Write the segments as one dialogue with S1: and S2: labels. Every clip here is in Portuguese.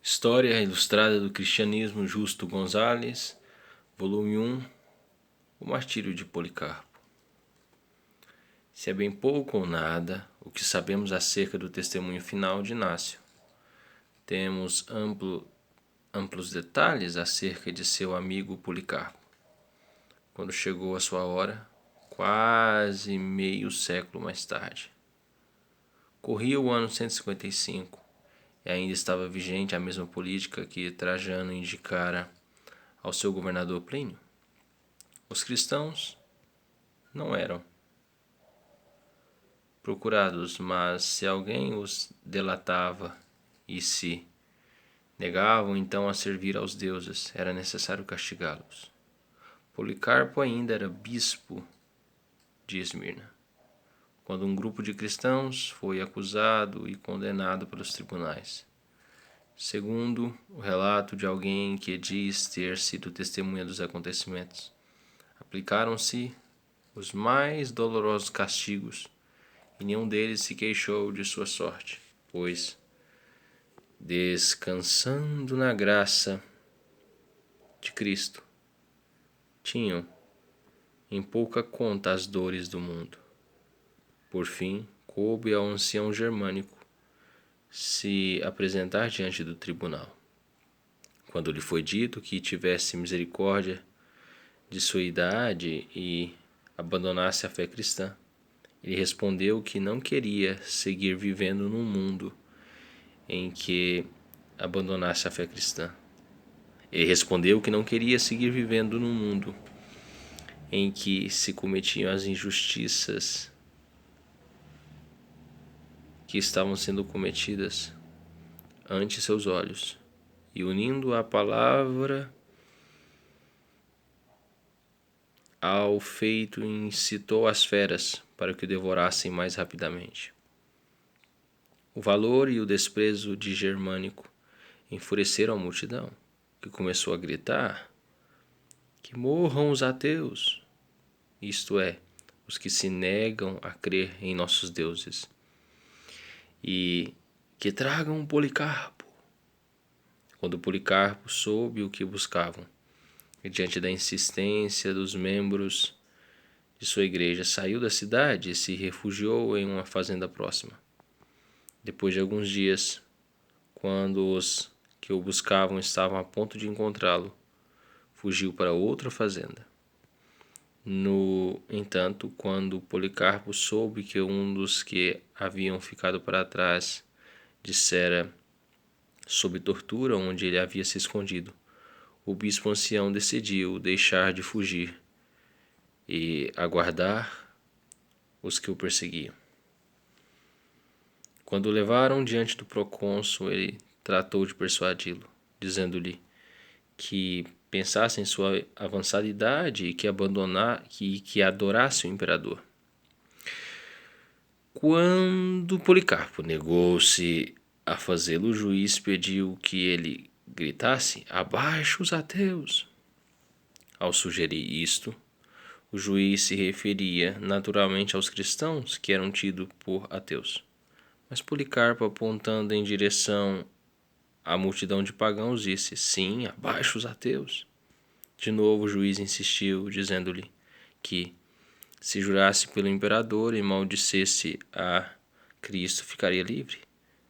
S1: História Ilustrada do Cristianismo, Justo Gonzalez, volume 1, O Martírio de Policarpo. Se é bem pouco ou nada o que sabemos acerca do testemunho final de Inácio. Temos amplos detalhes acerca de seu amigo Policarpo. Quando chegou a sua hora, quase meio século mais tarde. Corria o ano 155 e ainda estava vigente a mesma política que Trajano indicara ao seu governador Plínio. Os cristãos não eram procurados, mas se alguém os delatava e se negavam então a servir aos deuses, era necessário castigá-los. Policarpo ainda era bispo de Esmirna, quando um grupo de cristãos foi acusado e condenado pelos tribunais. Segundo o relato de alguém que diz ter sido testemunha dos acontecimentos, aplicaram-se os mais dolorosos castigos e nenhum deles se queixou de sua sorte, pois, descansando na graça de Cristo, tinham em pouca conta as dores do mundo. Por fim, coube ao ancião germânico se apresentar diante do tribunal. Quando lhe foi dito que tivesse misericórdia de sua idade e abandonasse a fé cristã, ele respondeu que não queria seguir vivendo num mundo em que abandonasse a fé cristã. Ele respondeu que não queria seguir vivendo num mundo em que se cometiam as injustiças que estavam sendo cometidas ante seus olhos, e unindo a palavra ao feito, incitou as feras para que o devorassem mais rapidamente. O valor e o desprezo de Germânico enfureceram a multidão, que começou a gritar: que morram os ateus, isto é, os que se negam a crer em nossos deuses, e que tragam Policarpo. Quando Policarpo soube o que buscavam, e diante da insistência dos membros de sua igreja, saiu da cidade e se refugiou em uma fazenda próxima. Depois de alguns dias, quando os que o buscavam estavam a ponto de encontrá-lo, fugiu para outra fazenda. No entanto, quando Policarpo soube que um dos que haviam ficado para trás dissera sob tortura onde ele havia se escondido, o bispo ancião decidiu deixar de fugir e aguardar os que o perseguiam. Quando o levaram diante do procônsul, ele tratou de persuadi-lo, dizendo-lhe que pensasse em sua avançada idade e que adorasse o imperador. Quando Policarpo negou-se a fazê-lo, o juiz pediu que ele gritasse: abaixo os ateus! Ao sugerir isto, o juiz se referia naturalmente aos cristãos que eram tidos por ateus. Mas Policarpo, apontando em direção à multidão de pagãos, disse: sim, abaixo os ateus. De novo o juiz insistiu, dizendo-lhe que, se jurasse pelo imperador e maldissesse a Cristo, ficaria livre.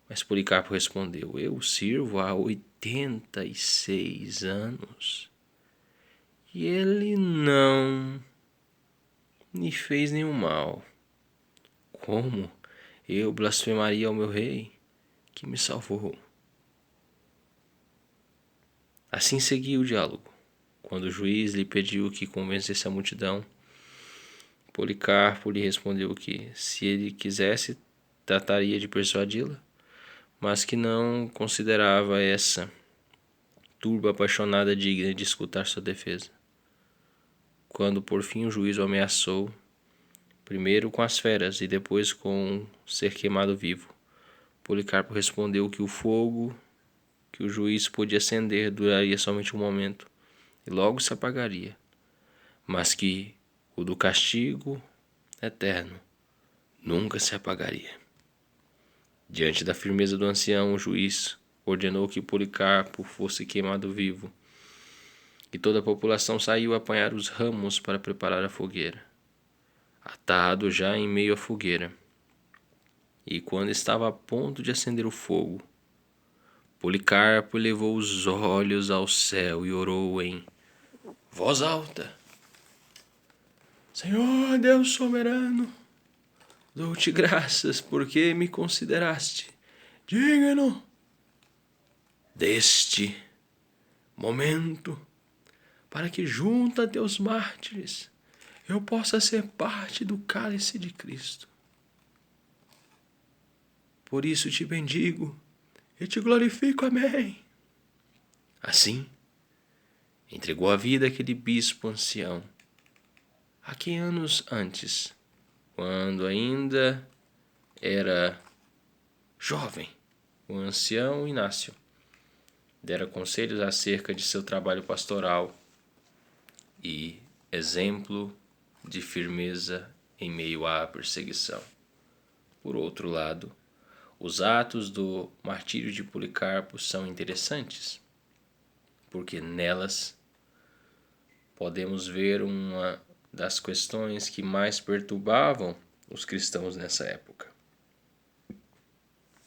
S1: Mas Policarpo respondeu: eu o sirvo há 86 anos e ele não me fez nenhum mal. Como eu blasfemaria ao meu rei que me salvou? Assim seguiu o diálogo. Quando o juiz lhe pediu que convencesse a multidão, Policarpo lhe respondeu que, se ele quisesse, trataria de persuadi-la, mas que não considerava essa turba apaixonada digna de escutar sua defesa. Quando por fim o juiz o ameaçou, primeiro com as feras e depois com ser queimado vivo, Policarpo respondeu que o fogo que o juiz podia acender duraria somente um momento e logo se apagaria, mas que o do castigo eterno nunca se apagaria. Diante da firmeza do ancião, o juiz ordenou que Policarpo fosse queimado vivo, e toda a população saiu a apanhar os ramos para preparar a fogueira, atado já em meio à fogueira. E quando estava a ponto de acender o fogo, Policarpo elevou os olhos ao céu e orou em voz alta: Senhor Deus soberano, dou-te graças porque me consideraste digno deste momento, para que junto a teus mártires eu possa ser parte do cálice de Cristo. Por isso te bendigo e te glorifico. Amém. Assim, entregou a vida àquele bispo ancião, a que anos antes, quando ainda era jovem, o ancião Inácio dera conselhos acerca de seu trabalho pastoral e exemplo de firmeza em meio à perseguição. Por outro lado, os atos do martírio de Policarpo são interessantes, porque nelas podemos ver uma das questões que mais perturbavam os cristãos nessa época.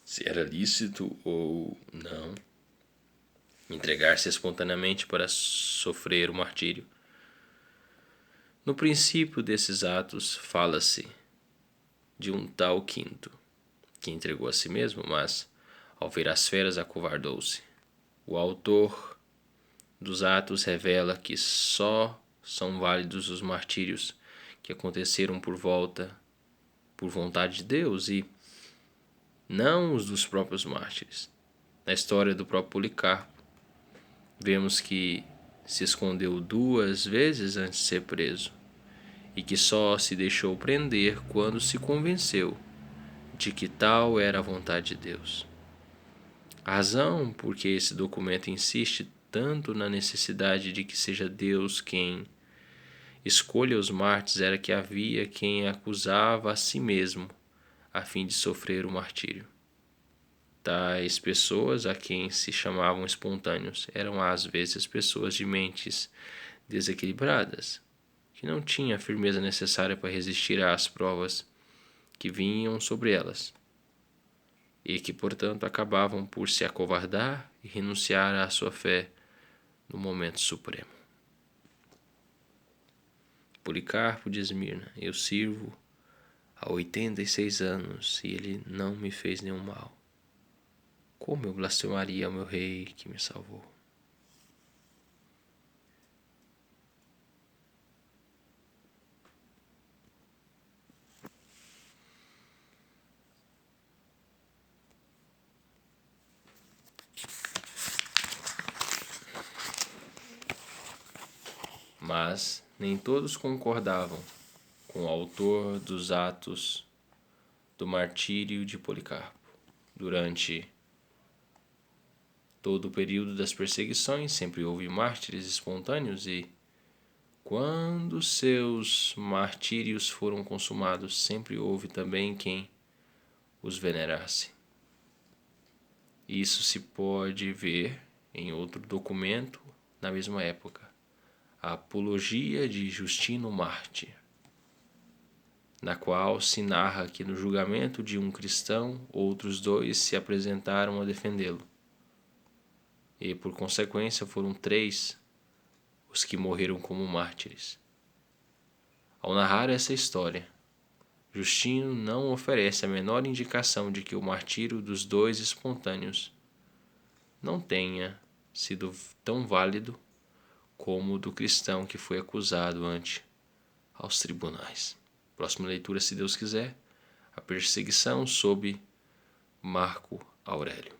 S1: Se era lícito ou não entregar-se espontaneamente para sofrer o martírio. No princípio desses atos fala-se de um tal Quinto, que entregou a si mesmo, mas, ao ver as feras, acovardou-se. O autor dos atos revela que só são válidos os martírios que aconteceram por vontade de Deus e não os dos próprios mártires. Na história do próprio Policarpo, vemos que se escondeu 2 vezes antes de ser preso e que só se deixou prender quando se convenceu de que tal era a vontade de Deus. A razão por que esse documento insiste tanto na necessidade de que seja Deus quem escolha os mártires era que havia quem acusava a si mesmo a fim de sofrer o martírio. Tais pessoas, a quem se chamavam espontâneos, eram às vezes pessoas de mentes desequilibradas, que não tinham a firmeza necessária para resistir às provas que vinham sobre elas, e que, portanto, acabavam por se acovardar e renunciar à sua fé no momento supremo. Policarpo de Esmirna: eu sirvo há 86 anos e ele não me fez nenhum mal. Como eu blasfemaria ao meu rei que me salvou? Mas nem todos concordavam com o autor dos atos do martírio de Policarpo. Durante todo o período das perseguições, sempre houve mártires espontâneos e, quando seus martírios foram consumados, sempre houve também quem os venerasse. Isso se pode ver em outro documento na mesma época, a Apologia de Justino Mártir, na qual se narra que no julgamento de um cristão, outros 2 se apresentaram a defendê-lo, e por consequência foram 3 os que morreram como mártires. Ao narrar essa história, Justino não oferece a menor indicação de que o martírio dos 2 espontâneos não tenha sido tão válido como o do cristão que foi acusado ante aos tribunais. Próxima leitura, se Deus quiser, a perseguição sob Marco Aurélio.